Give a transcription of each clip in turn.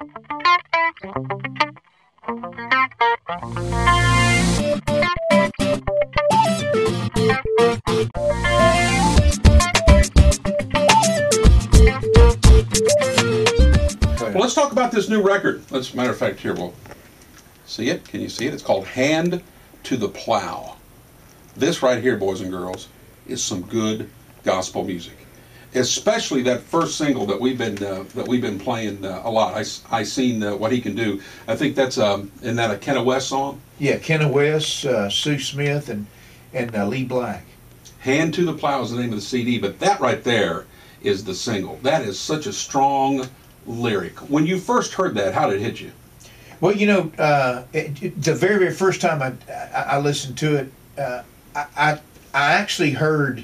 Well, let's talk about this new record. Let's, matter of fact, here, we'll see it. Can you see it? It's called Hand to the Plow. This right here, boys and girls, is some good gospel music. Especially that first single that we've been playing a lot. I seen What He Can Do. I think that's isn't that a Kenna West song? Yeah, Kenna West, Sue Smith, and Lee Black. Hand to the Plow is the name of the CD, but that right there is the single. That is such a strong lyric. When you first heard that, how did it hit you? Well, you know, the very, very first time I listened to it, I actually heard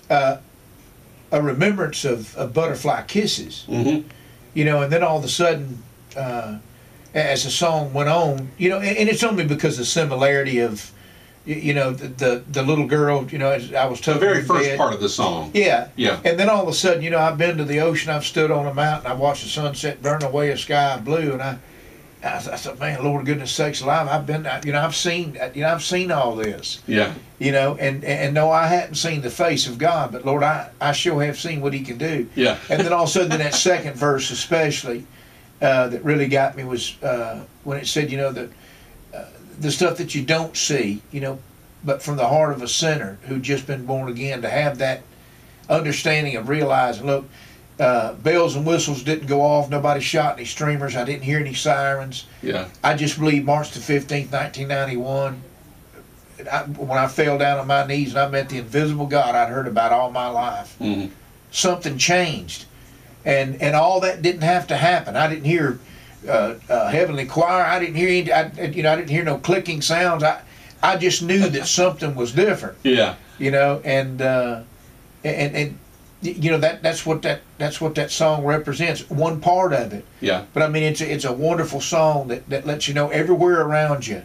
a remembrance of Butterfly Kisses. Mm-hmm. You know, and then all of a sudden, as the song went on, you know, and it's only because of the similarity of, you know, the little girl, you know, as I was told. The very first part of the song. Yeah. Yeah. And then all of a sudden, you know, I've been to the ocean, I've stood on a mountain, I watched the sunset burn away a sky blue, and I thought, man, Lord goodness sakes alive, I've been, you know, I've seen all this. Yeah. You know, and no, I hadn't seen the face of God, but Lord, I sure have seen what He can do. Yeah. And then all of a sudden, that second verse especially, that really got me was when it said, you know, that the stuff that you don't see, you know, but from the heart of a sinner who just been born again, to have that understanding of realizing, look, bells and whistles didn't go off, nobody shot any streamers, I didn't hear any sirens. Yeah. I just believe March the 15th, 1991, when I fell down on my knees and I met the invisible God I'd heard about all my life. Mm-hmm. Something changed. And all that didn't have to happen. I didn't hear heavenly choir. I didn't hear I didn't hear no clicking sounds. I just knew that something was different. Yeah. You know, and you know, that's what that song represents. One part of it. Yeah. But I mean, it's a wonderful song that lets you know everywhere around you,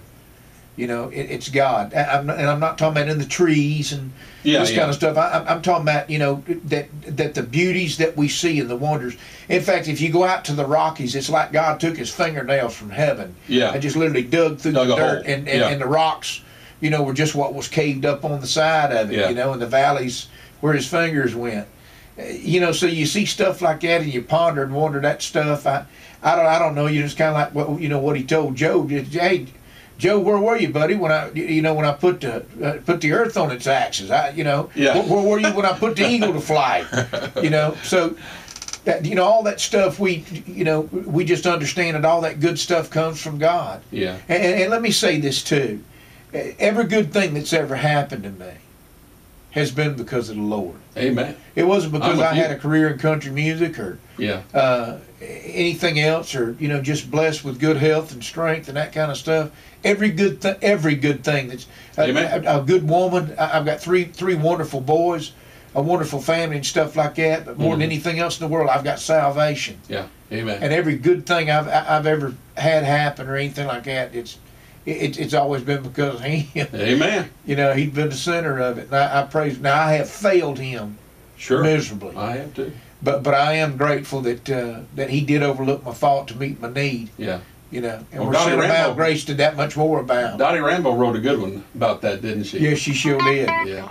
you know, it's God. I'm not talking about in the trees and this kind of stuff. I'm talking about, you know, that the beauties that we see and the wonders. In fact, if you go out to the Rockies, it's like God took His fingernails from heaven. Yeah. And just literally dug through the dirt, and the rocks, you know, were just what was caved up on the side of it, you know, and the valleys where His fingers went. You know, so you see stuff like that and you ponder and wonder that stuff. I don't know. You just kind of like what He told Job. Hey, Job, where were you, buddy? When I put the earth on its axis, where were you when I put the eagle to flight? You know, so that, you know, all that stuff we just understand that all that good stuff comes from God. Yeah. And let me say this too: every good thing that's ever happened to me has been because of the Lord. Amen. It wasn't because I had a career in country music or anything else, or, you know, just blessed with good health and strength and that kind of stuff. Every good thing that's a good woman. I've got three wonderful boys, a wonderful family and stuff like that. But more than anything else in the world, I've got salvation. Yeah. Amen. And every good thing I've ever had happen or anything like that, it's always been because of Him. Amen. You know, He's been the center of it. And I praise. Now, I have failed Him miserably. I have too. But I am grateful that He did overlook my fault to meet my need. Yeah. You know, and we're sin about grace did that much more abound. Dottie Rambo wrote a good one about that, didn't she? Yes, she sure did. Yeah.